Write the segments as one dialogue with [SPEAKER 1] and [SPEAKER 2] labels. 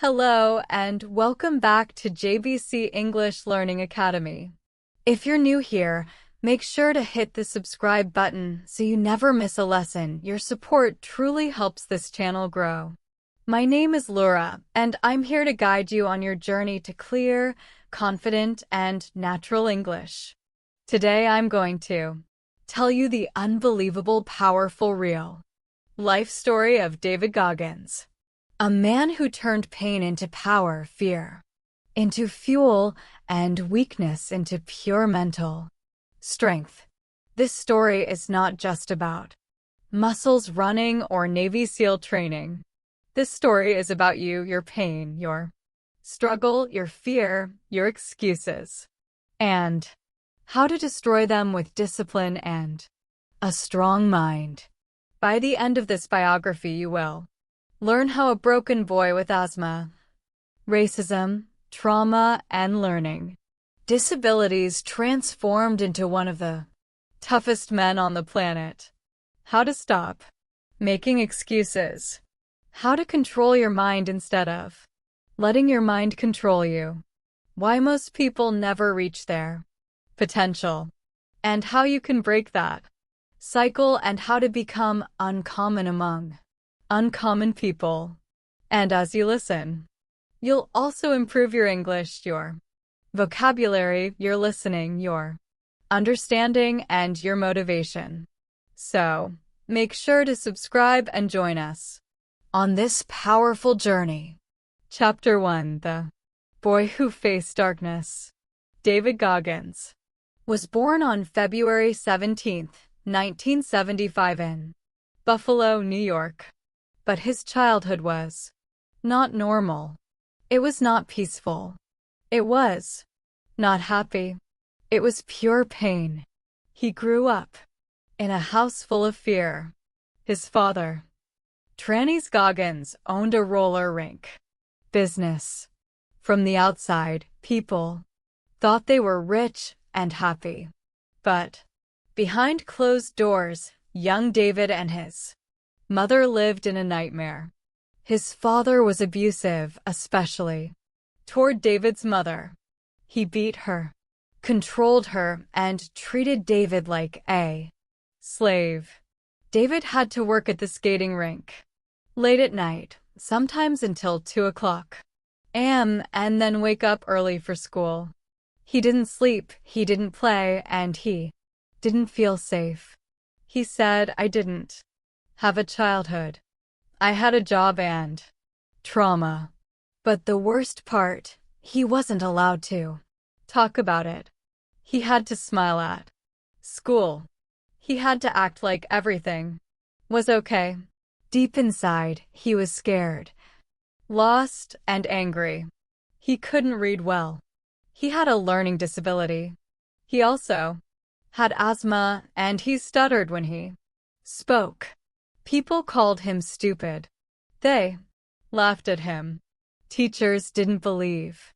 [SPEAKER 1] Hello and welcome back to JBC English Learning Academy. If you're new here, make sure to hit the subscribe button so you never miss a lesson. Your support truly helps this channel grow. My name is Laura, and I'm here to guide you on your journey to clear, confident, and natural English. Today I'm going to tell you the unbelievable, powerful, real life story of David Goggin. A man who turned pain into power, fear into fuel, and weakness into pure mental strength. This story is not just about muscles running or Navy SEAL training. This story is about you, your pain, your struggle, your fear, your excuses, and how to destroy them with discipline and a strong mind. By the end of this biography, you will learn how a broken boy with asthma, racism, trauma, and learning disabilities transformed into one of the toughest men on the planet. How to stop making excuses. How to control your mind instead of letting your mind control you. Why most people never reach their potential. And how you can break that cycle, and how to become uncommon among uncommon people. And as you listen, you'll also improve your English, your vocabulary, your listening, your understanding, and your motivation. So, make sure to subscribe and join us on this powerful journey. Chapter 1: The Boy Who Faced Darkness. David Goggin was born on February 17, 1975 in Buffalo, New York. But his childhood was not normal. It was not peaceful. It was not happy. It was pure pain. He grew up in a house full of fear. His father, Tranny's Goggin, owned a roller rink business. From the outside, people thought they were rich and happy. But behind closed doors, young David and his mother lived in a nightmare. His father was abusive, especially toward David's mother. He beat her, controlled her, and treated David like a slave. David had to work at the skating rink late at night, sometimes until 2 a.m., and then wake up early for school. He didn't sleep, he didn't play, and he didn't feel safe. He said, "I didn't have a childhood. I had a job and trauma." But the worst part, he wasn't allowed to talk about it. He had to smile at school. He had to act like everything was okay. Deep inside, he was scared, lost, and angry. He couldn't read well. He had a learning disability. He also had asthma, and he stuttered when he spoke. People called him stupid. They laughed at him. Teachers didn't believe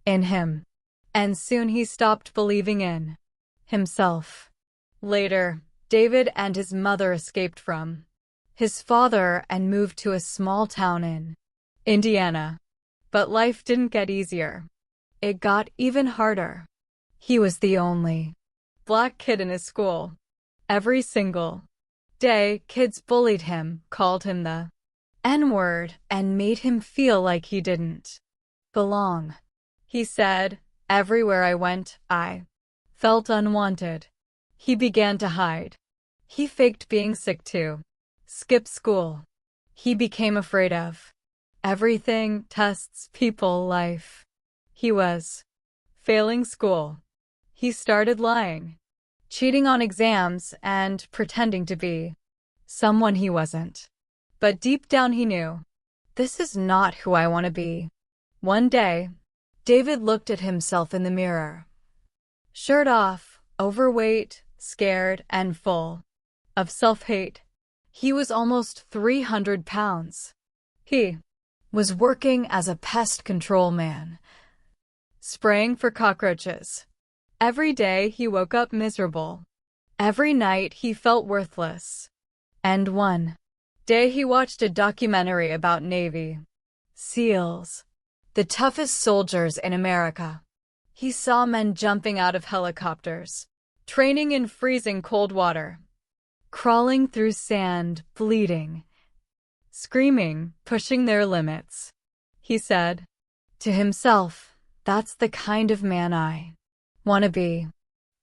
[SPEAKER 1] in him. And soon he stopped believing in himself. Later, David and his mother escaped from his father and moved to a small town in Indiana. But life didn't get easier. It got even harder. He was the only black kid in his school. Every single day, kids bullied him, called him the N-word, and made him feel like he didn't belong. He said, "Everywhere I went, I felt unwanted." He began to hide. He faked being sick to skip school. He became afraid of everything: tests, people, life. He was failing school. He started lying, cheating on exams, and pretending to be someone he wasn't. But deep down he knew, this is not who I want to be. One day, David looked at himself in the mirror. Shirt off, overweight, scared, and full of self-hate. He was almost 300 pounds. He was working as a pest control man, spraying for cockroaches. Every day he woke up miserable. Every night he felt worthless. And one day he watched a documentary about Navy SEALs. the toughest soldiers in America. He saw men jumping out of helicopters, training in freezing cold water, crawling through sand, bleeding, screaming, pushing their limits. He said to himself, "That's the kind of man I want to be.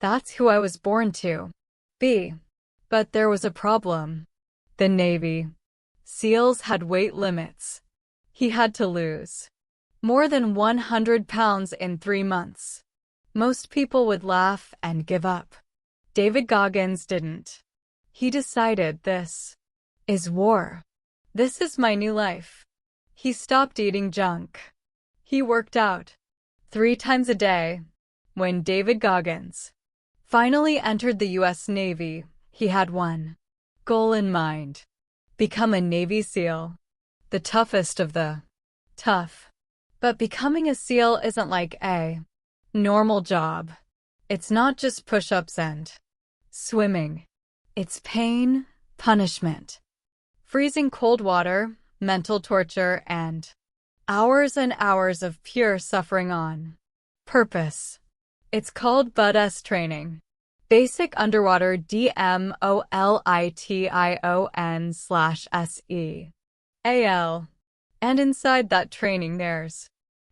[SPEAKER 1] That's who I was born to be." But there was a problem. The Navy SEALs had weight limits. He had to lose more than 100 pounds in 3 months. Most people would laugh and give up. David Goggins didn't. He decided, this is war. This is my new life. He stopped eating junk. He worked out 3 times a day. When David Goggins finally entered the U.S. Navy, he had one goal in mind: become a Navy SEAL, the toughest of the tough. But becoming a SEAL isn't like a normal job. It's not just push-ups and swimming. It's pain, punishment, freezing cold water, mental torture, and hours of pure suffering on purpose. It's called BUD/S training. Basic Underwater DMOLITION/SEAL. And inside that training there's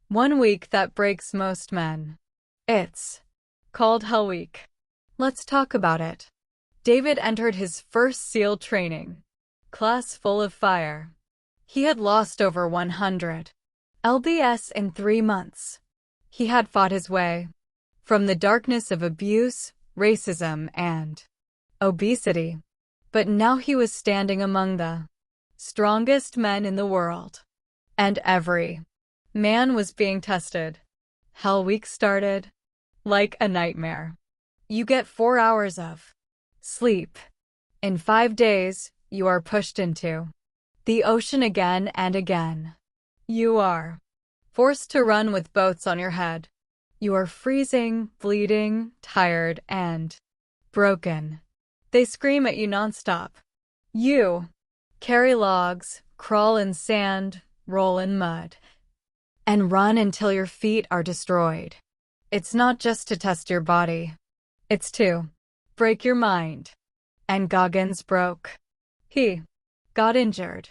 [SPEAKER 1] 1 week that breaks most men. It's called Hell Week. Let's talk about it. David entered his first SEAL training class full of fire. He had lost over 100 lbs in 3 months. He had fought his way from the darkness of abuse, racism, and obesity. But now he was standing among the strongest men in the world. And every man was being tested. Hell Week started like a nightmare. You get 4 hours of sleep. In 5 days, you are pushed into the ocean again and again. You are forced to run with boats on your head. You are freezing, bleeding, tired, and broken. They scream at you nonstop. You carry logs, crawl in sand, roll in mud, and run until your feet are destroyed. It's not just to test your body. It's to break your mind. And Goggins broke. He got injured.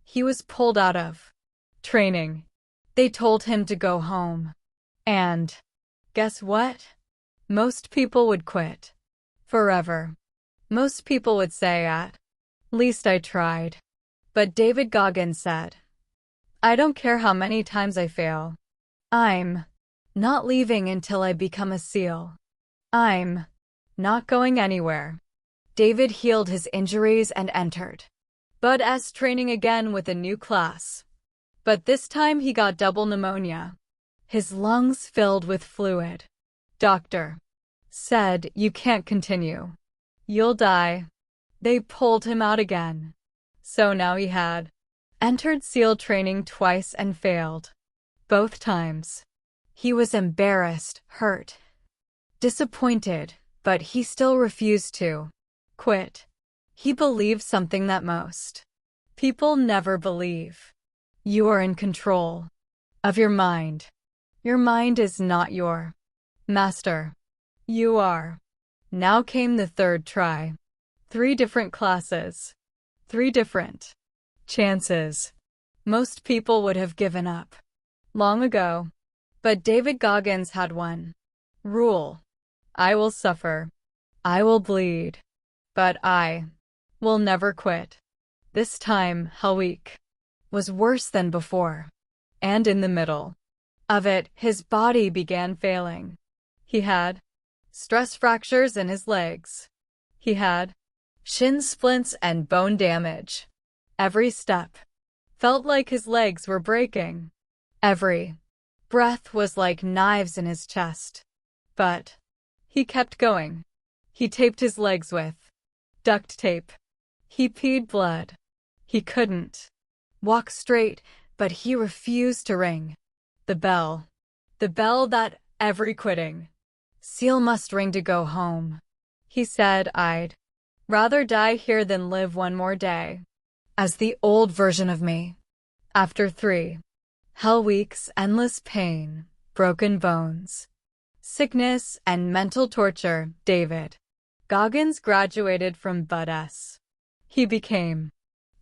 [SPEAKER 1] He was pulled out of training. They told him to go home. And guess what? Most people would quit. Forever. Most people would say, at least I tried. But David Goggins said, I don't care how many times I fail. I'm not leaving until I become a SEAL. I'm not going anywhere. David healed his injuries and entered BUD/S training again with a new class. But this time he got double pneumonia. His lungs filled with fluid. Doctor said, you can't continue. You'll die. They pulled him out again. So now he had entered SEAL training twice and failed. Both times. He was embarrassed, hurt, disappointed, but he still refused to quit. He believed something that most people never believe. You are in control of your mind. Your mind is not your master. You are. Now came the third try. 3 different classes. 3 different chances. Most people would have given up long ago. But David Goggins had one rule. I will suffer. I will bleed. But I will never quit. This time, Hell Week was worse than before. And in the middle of it, his body began failing. He had stress fractures in his legs. He had shin splints and bone damage. Every step felt like his legs were breaking. Every breath was like knives in his chest. But he kept going. He taped his legs with duct tape. He peed blood. He couldn't walk straight, but he refused to ring the bell. The bell that every quitting SEAL must ring to go home. He said, I'd rather die here than live one more day as the old version of me. After 3 Hell weeks, endless pain, broken bones, sickness, and mental torture. David Goggins graduated from Bud-S. He became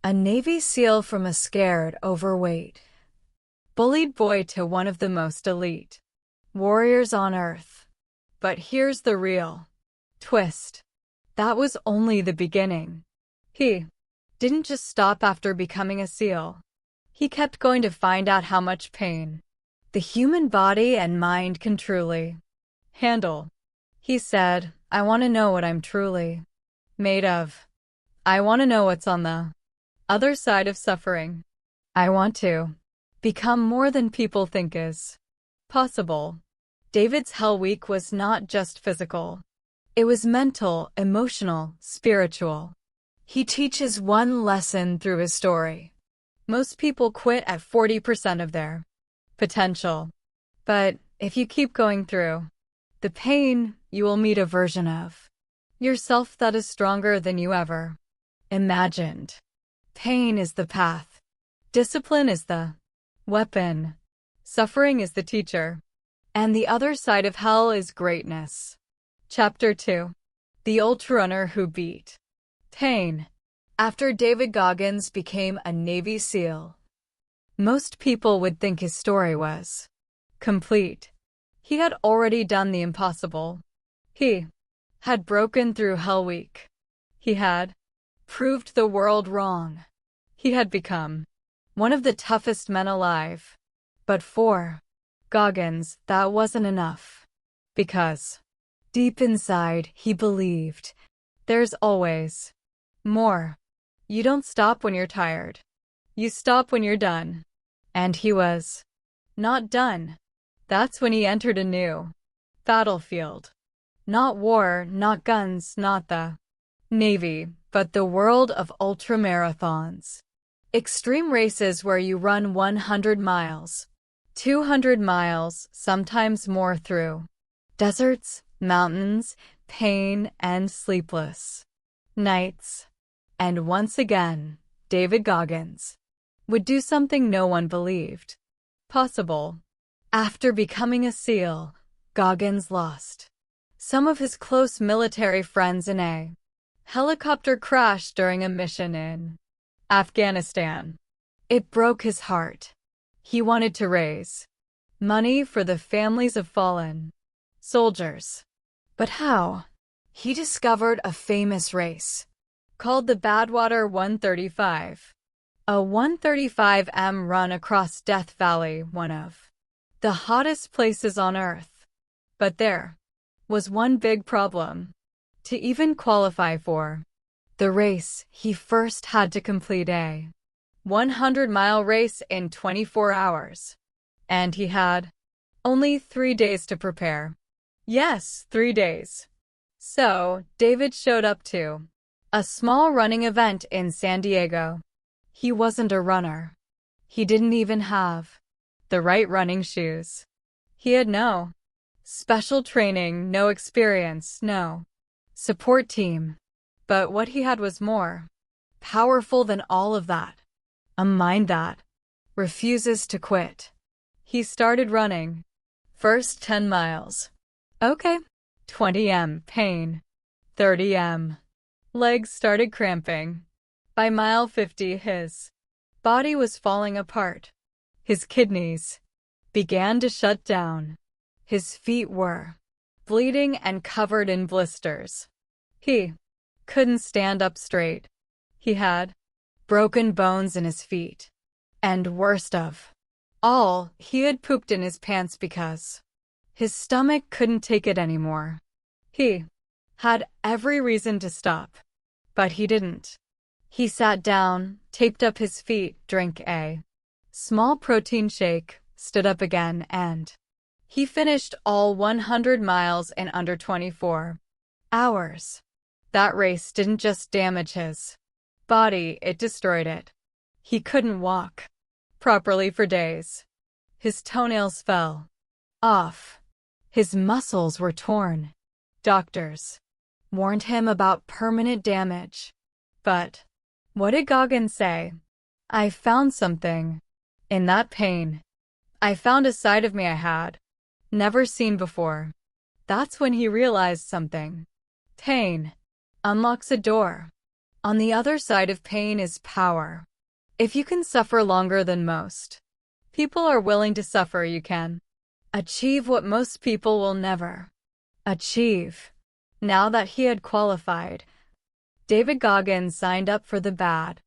[SPEAKER 1] a Navy SEAL from a scared, overweight, bullied boy to one of the most elite warriors on Earth. But here's the real twist. That was only the beginning. He didn't just stop after becoming a SEAL. He kept going to find out how much pain the human body and mind can truly handle. He said, I want to know what I'm truly made of. I want to know what's on the other side of suffering. I want to become more than people think is possible. David's Hell Week was not just physical. It was mental, emotional, spiritual. He teaches one lesson through his story. Most people quit at 40% of their potential. But if you keep going through the pain, you will meet a version of yourself that is stronger than you ever imagined. Pain is the path. Discipline is the weapon. Suffering is the teacher. And the other side of hell is greatness. Chapter 2. The Ultrarunner Who Beat Pain. After David Goggins became a Navy SEAL, most people would think his story was complete. He had already done the impossible. He had broken through Hell Week. He had proved the world wrong. He had become one of the toughest men alive. But for Goggins, that wasn't enough. Because deep inside, he believed there's always more. You don't stop when you're tired. You stop when you're done. And he was not done. That's when he entered a new battlefield. Not war, not guns, not the Navy, but the world of ultramarathons. Extreme races where you run 100 miles, 200 miles, sometimes more through deserts, mountains, pain, and sleepless nights. And once again, David Goggins would do something no one believed possible. After becoming a SEAL, Goggins lost some of his close military friends in a helicopter crash during a mission in Afghanistan. It broke his heart. He wanted to raise money for the families of fallen soldiers. But how? He discovered a famous race called the Badwater 135. A 135m run across Death Valley, one of the hottest places on Earth. But there was one big problem. To even qualify for the race, he first had to complete a 100-mile race in 24 hours. And he had only 3 days to prepare. Yes, 3 days. So, David showed up to a small running event in San Diego. He wasn't a runner. He didn't even have the right running shoes. He had no special training, no experience, no support team. But what he had was more powerful than all of that. A mind that refuses to quit. He started running. First 10 miles. Okay. 20m pain. 30m. Legs started cramping. By mile 50, his body was falling apart. His kidneys began to shut down. His feet were bleeding and covered in blisters. He couldn't stand up straight. He had broken bones in his feet. And worst of all, he had pooped in his pants because his stomach couldn't take it anymore. He had every reason to stop, but he didn't. He sat down, taped up his feet, drank a small protein shake, stood up again, and he finished all 100 miles in under 24 hours. That race didn't just damage his body, it destroyed it. He couldn't walk properly for days. His toenails fell off. His muscles were torn. Doctors warned him about permanent damage. But what did Goggin say? I found something in that pain. I found a side of me I had never seen before. That's when he realized something. Pain unlocks a door. On the other side of pain is power. If you can suffer longer than most people are willing to suffer, you can achieve what most people will never achieve. Now that he had qualified, David Goggin signed up for the Bad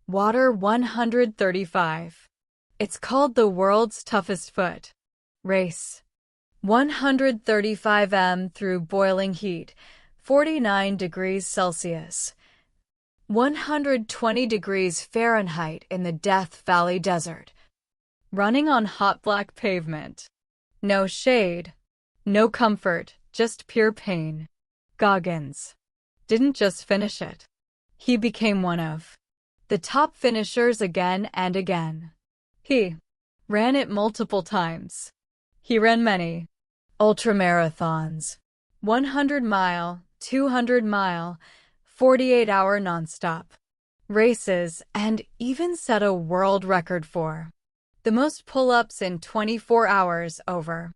[SPEAKER 1] Water 135. It's called the world's toughest foot race. 135 m through boiling heat, 49 degrees Celsius, 120 degrees Fahrenheit in the Death Valley Desert. Running on hot black pavement. No shade, no comfort, just pure pain. Goggins didn't just finish it. He became one of the top finishers again and again. He ran it multiple times. He ran many ultramarathons, 100-mile, 200-mile, 48-hour nonstop races, and even set a world record for the most pull-ups in 24 hours, over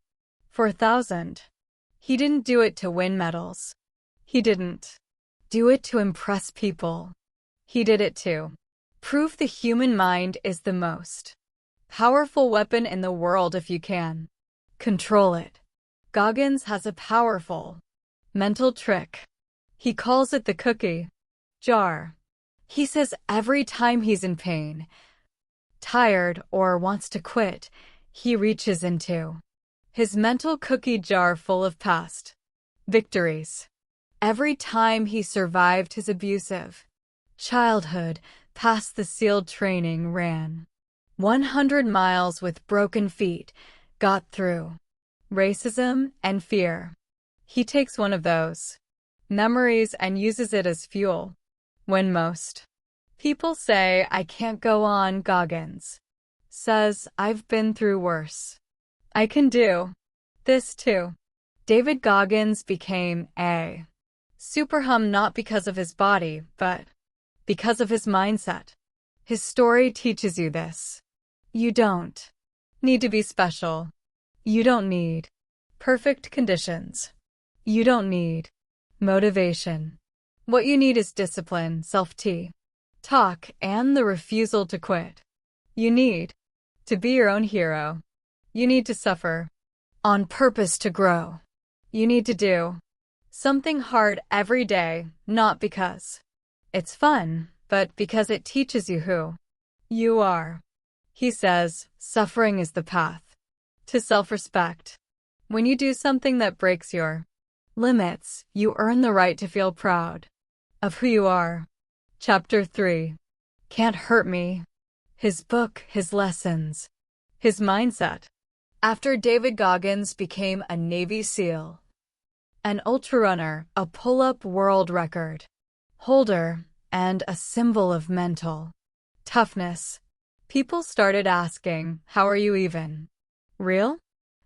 [SPEAKER 1] 4,000. He didn't do it to win medals. He didn't do it to impress people. He did it to prove the human mind is the most powerful weapon in the world if you can control it. Goggins has a powerful mental trick. He calls it the cookie jar. He says every time he's in pain, tired, or wants to quit, he reaches into his mental cookie jar full of past victories. Every time he survived his abusive childhood, passed the SEAL training, ran 100 miles with broken feet, got through racism and fear. He takes one of those memories and uses it as fuel. When most people say, I can't go on, Goggins says, I've been through worse. I can do this too. David Goggins became a superhum not because of his body, but because of his mindset. His story teaches you this. You don't need to be special. You don't need perfect conditions. You don't need motivation. What you need is discipline, self-talk, and the refusal to quit. You need to be your own hero. You need to suffer on purpose to grow. You need to do something hard every day, not because it's fun, but because it teaches you who you are. He says, suffering is the path to self-respect. When you do something that breaks your limits, you earn the right to feel proud of who you are. Chapter 3. Can't Hurt Me. His book, his lessons, his mindset. After David Goggins became a Navy SEAL, an ultrarunner, a pull-up world record holder, and a symbol of mental toughness, people started asking, how are you even real?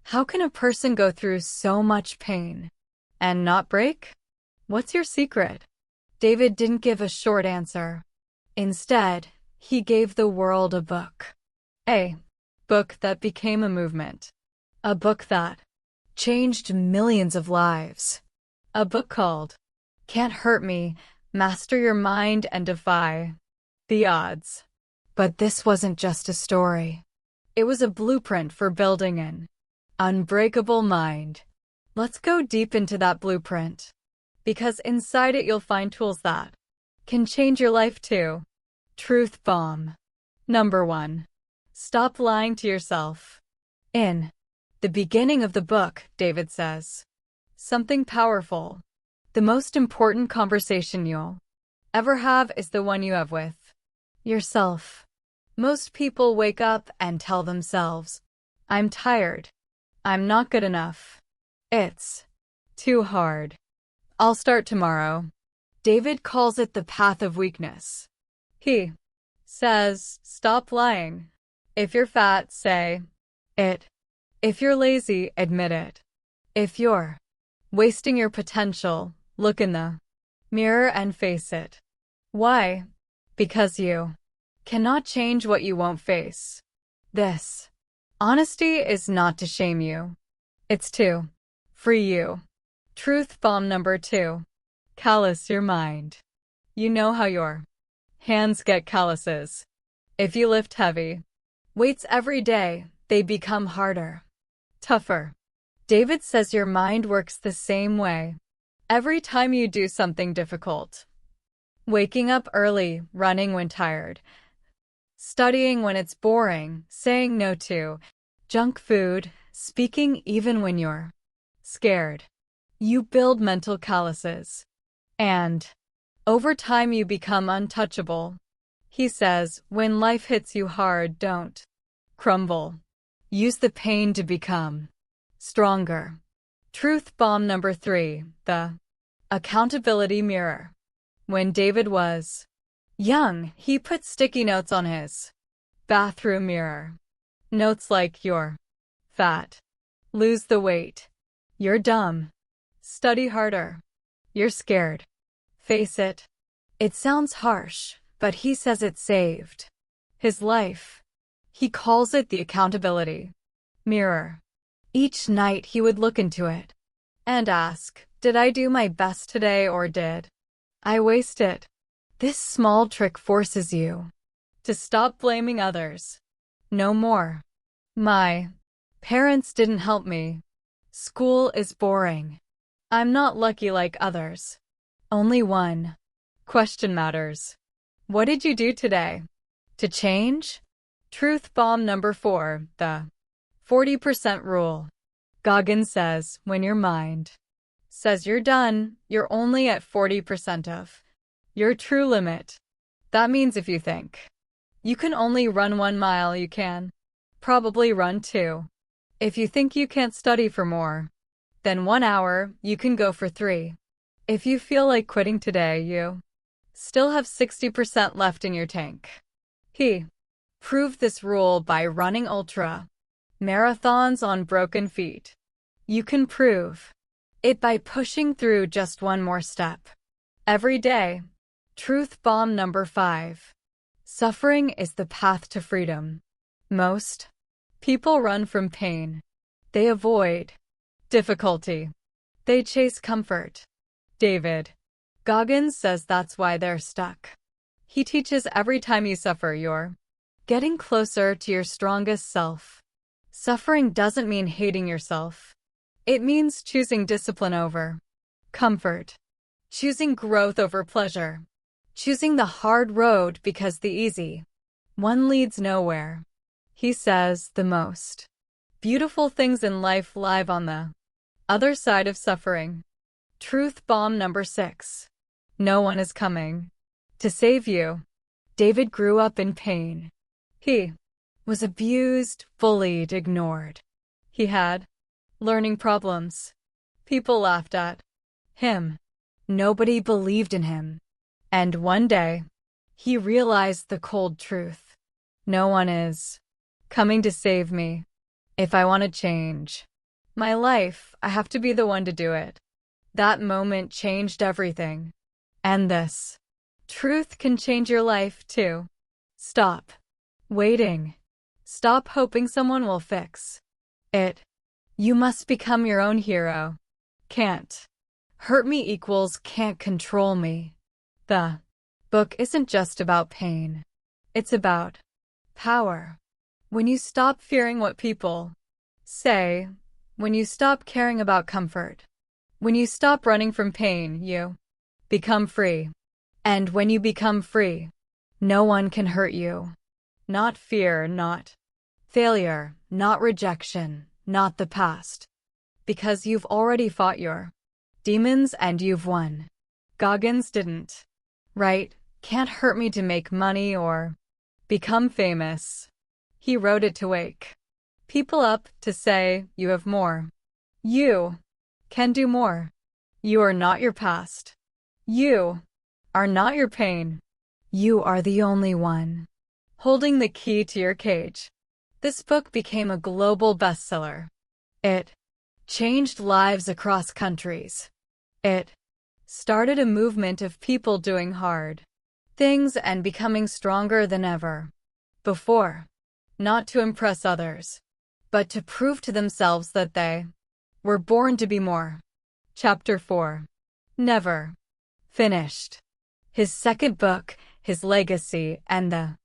[SPEAKER 1] How can a person go through so much pain and not break? What's your secret? David didn't give a short answer. Instead, he gave the world a book. A book that became a movement. A book that changed millions of lives. A book called Can't Hurt Me, Master Your Mind and Defy the Odds. But this wasn't just a story. It was a blueprint for building an unbreakable mind. Let's go deep into that blueprint, because inside it you'll find tools that can change your life too. Truth bomb. Number 1. Stop lying to yourself. In the beginning of the book, David says something powerful. The most important conversation you'll ever have is the one you have with yourself. Most people wake up and tell themselves, I'm tired. I'm not good enough. It's too hard. I'll start tomorrow. David calls it the path of weakness. He says, stop lying. If you're fat, say it. If you're lazy, admit it. If you're wasting your potential, look in the mirror and face it. Why? Because you cannot change what you won't face. This Honesty is not to shame you. It's to free you. Truth bomb number 2. Callous your mind. You know how your hands get calluses. If you lift heavy weights every day, they become harder, tougher. David says your mind works the same way. Every time you do something difficult, waking up early, running when tired, studying when it's boring, saying no to junk food, speaking even when you're scared, you build mental calluses. And over time you become untouchable. He says, when life hits you hard, don't crumble. Use the pain to become stronger. Truth bomb number 3. The accountability mirror. When David was young, he put sticky notes on his bathroom mirror. Notes like, you're fat, lose the weight, you're dumb, study harder, you're scared, face it. It sounds harsh, but he says it saved his life. He calls it the accountability mirror. Each night he would look into it and ask, did I do my best today or did I waste it? This small trick forces you to stop blaming others. No more. My parents didn't help me. School is boring. I'm not lucky like others. Only one question matters. What did you do today to change? Truth bomb number 4. The 40% rule. Goggin says, when your mind says you're done, you're only at 40% of your true limit. That means if you think you can only run 1 mile, you can probably run 2. If you think you can't study for more than 1 hour, you can go for 3. If you feel like quitting today, you still have 60% left in your tank. He proved this rule by running ultra marathons on broken feet. You can prove it by pushing through just one more step every day. Truth bomb number 5. Suffering is the path to freedom. Most people run from pain. They avoid difficulty. They chase comfort. David Goggin says that's why they're stuck. He teaches every time you suffer, you're getting closer to your strongest self. Suffering doesn't mean hating yourself. It means choosing discipline over comfort, choosing growth over pleasure, choosing the hard road because the easy one leads nowhere. He says the most beautiful things in life live on the other side of suffering. Truth bomb number 6. No one is coming to save you. David grew up in pain. He was abused, bullied, ignored. He had learning problems. People laughed at him. Nobody believed in him. And one day, he realized the cold truth. No one is coming to save me. If I want to change my life, I have to be the one to do it. That moment changed everything. And this truth can change your life too. Stop waiting. Stop hoping someone will fix it. You must become your own hero. Can't hurt me equals can't control me. The book isn't just about pain. It's about power. When you stop fearing what people say, when you stop caring about comfort, when you stop running from pain, you become free. And when you become free, no one can hurt you. Not fear, not failure, not rejection, not the past. Because you've already fought your demons and you've won. Goggins didn't write, can't hurt me to make money or become famous. He wrote it to wake people up, to say, you have more. You can do more. You are not your past. You are not your pain. You are the only one holding the key to your cage. This book became a global bestseller. It changed lives across countries. It started a movement of people doing hard things and becoming stronger than ever before. Not to impress others, but to prove to themselves that they were born to be more. Chapter 4. Never finished. His second book, his legacy, and the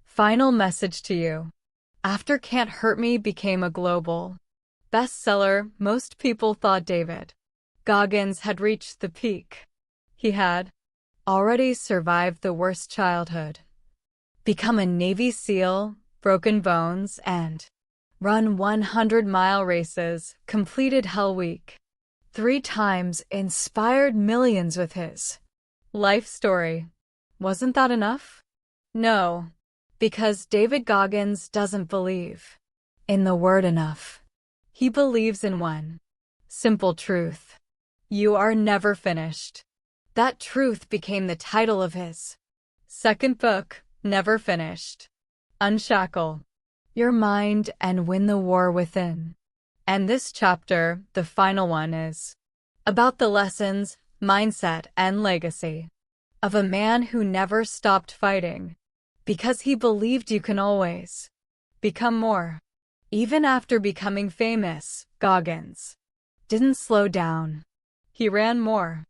[SPEAKER 1] final message to you. After Can't Hurt Me became a global bestseller, most people thought David Goggins had reached the peak. He had already survived the worst childhood, become a Navy SEAL, broken bones, and run 100-mile races, completed Hell Week 3 times, inspired millions with his life story. Wasn't that enough? No, because David Goggins doesn't believe in the word enough. He believes in one simple truth. You are never finished. That truth became the title of his second book, Never Finished. Unshackle your mind and win the war within. And this chapter, the final one, is about the lessons, mindset, and legacy of a man who never stopped fighting because he believed you can always become more. Even after becoming famous, Goggins didn't slow down. He ran more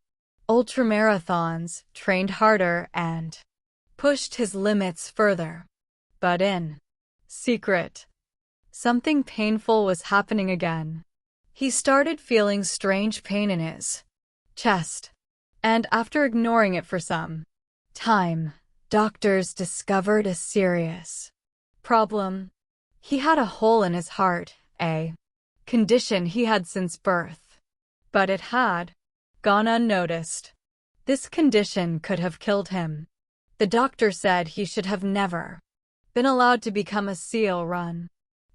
[SPEAKER 1] ultramarathons, trained harder, and pushed his limits further. But in secret, something painful was happening again. He started feeling strange pain in his chest, and after ignoring it for some time, doctors discovered a serious problem. He had a hole in his heart, a condition he had since birth, but it had gone unnoticed. This condition could have killed him. The doctor said he should have never been allowed to become a SEAL, run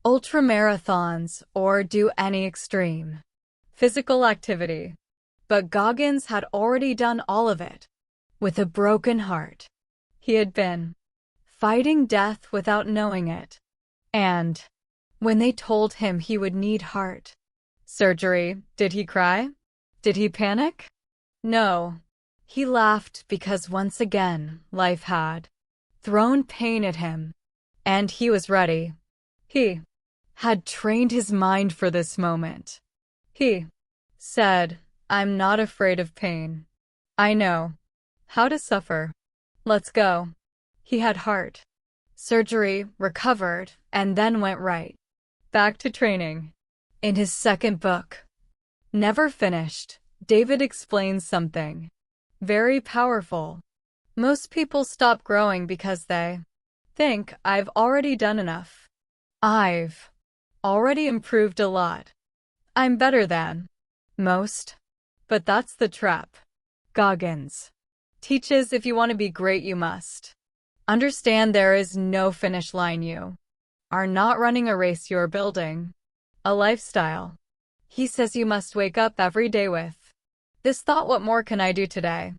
[SPEAKER 1] ultramarathons, or do any extreme physical activity. But Goggins had already done all of it. With a broken heart, he had been fighting death without knowing it. And when they told him he would need heart surgery, did he cry? Did he panic? No. He laughed because once again, life had thrown pain at him, and he was ready. He had trained his mind for this moment. He said, I'm not afraid of pain. I know how to suffer. Let's go. He had heart surgery, recovered, and then went right back to training. In his second book, Never Finished, David explains something very powerful. Most people stop growing because they think, I've already done enough. I've already improved a lot. I'm better than most. But that's the trap. Goggins teaches if you want to be great, you must understand there is no finish line. You are not running a race, you're building a lifestyle. He says you must wake up every day with this thought, what more can I do today?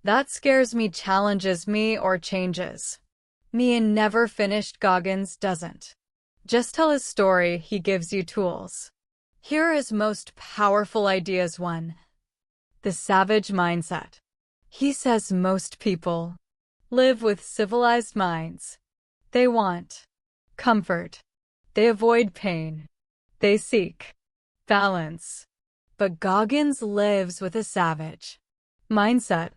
[SPEAKER 1] That scares me, challenges me, or changes me. And Never Finished, Goggins doesn't just tell his story, he gives you tools. Here are his most powerful ideas. 1. The savage mindset. He says most people live with civilized minds. They want comfort. They avoid pain. They seek balance. But Goggins lives with a savage mindset,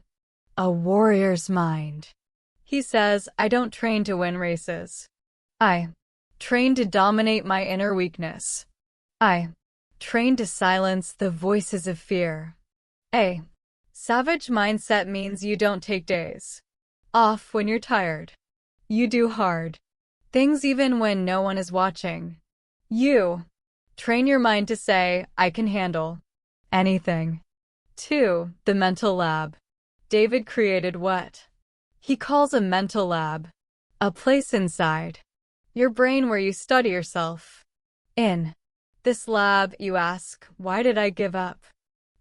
[SPEAKER 1] a warrior's mind. He says, I don't train to win races. I train to dominate my inner weakness. I train to silence the voices of fear. A savage mindset means you don't take days off when you're tired. You do hard things even when no one is watching. You train your mind to say, I can handle anything. 2. The mental lab. David created what he calls a mental lab, a place inside your brain where you study yourself. In this lab, you ask, why did I give up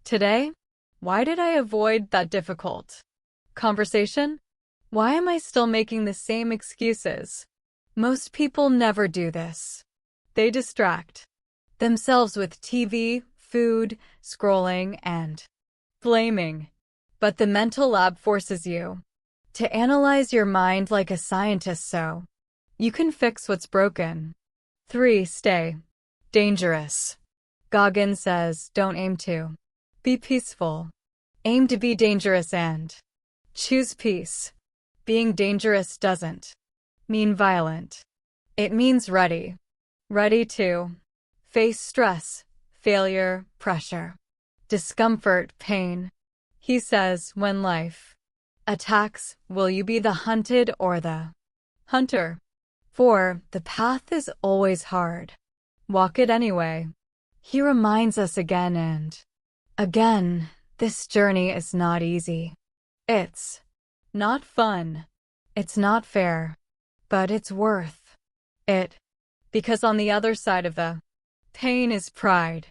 [SPEAKER 1] today? Why did I avoid that difficult conversation? Why am I still making the same excuses? Most people never do this. They distract themselves with TV, food, scrolling, and blaming. But the mental lab forces you to analyze your mind like a scientist so you can fix what's broken. 3. Stay Dangerous. Goggin says, don't aim to be peaceful. Aim to be dangerous and choose peace. Being dangerous doesn't mean violent. It means ready. Ready to face stress, failure, pressure, discomfort, pain. He says, when life attacks, will you be the hunted or the hunter? For the path is always hard. Walk it anyway. He reminds us again and again, this journey is not easy. It's not fun. It's not fair. But it's worth it. Because on the other side of the pain is pride.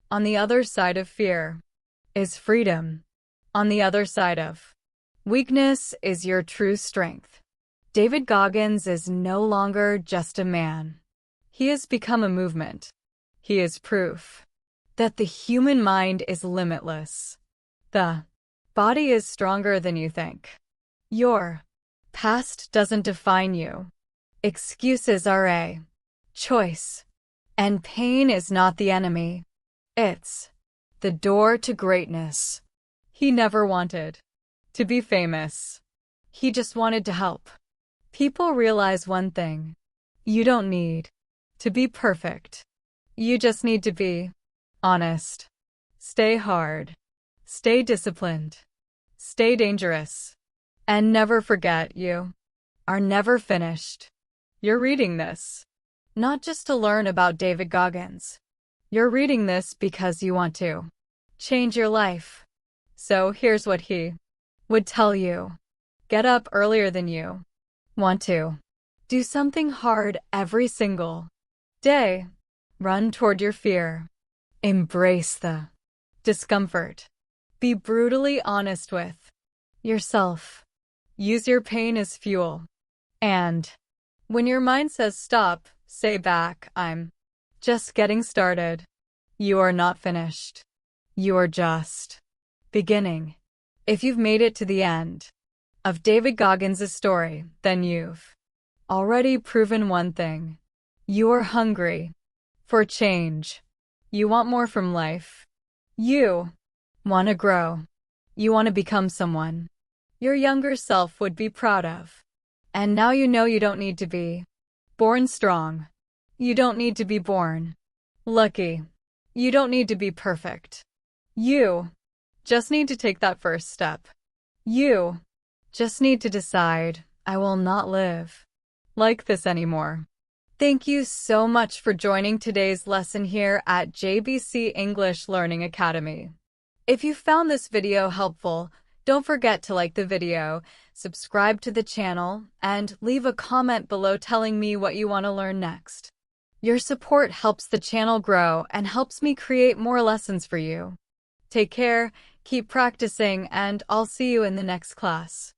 [SPEAKER 1] On the other side of fear is freedom. On the other side of weakness is your true strength. David Goggins is no longer just a man. He has become a movement. He is proof that the human mind is limitless. The body is stronger than you think. Your past doesn't define you. Excuses are a choice. And pain is not the enemy. It's the door to greatness. He never wanted to be famous. He just wanted to help people realize one thing. You don't need to be perfect. You just need to be honest. Stay hard. Stay disciplined. Stay dangerous. And never forget, you are never finished. You're reading this not just to learn about David Goggins. You're reading this because you want to change your life. So here's what he would tell you. Get up earlier than you want to. Do something hard every single day. Run toward your fear. Embrace the discomfort. Be brutally honest with yourself. Use your pain as fuel. And when your mind says stop, say back, I'm just getting started. You are not finished. You are just beginning. If you've made it to the end of David Goggins' story, then you've already proven one thing. You are hungry for change. You want more from life. You want to grow. You want to become someone your younger self would be proud of. And now you know you don't need to be born strong. You don't need to be born lucky. You don't need to be perfect. You just need to take that first step. You just need to decide, I will not live like this anymore. Thank you so much for joining today's lesson here at JBC English Learning Academy. If you found this video helpful, don't forget to like the video, subscribe to the channel, and leave a comment below telling me what you want to learn next. Your support helps the channel grow and helps me create more lessons for you. Take care, keep practicing, and I'll see you in the next class.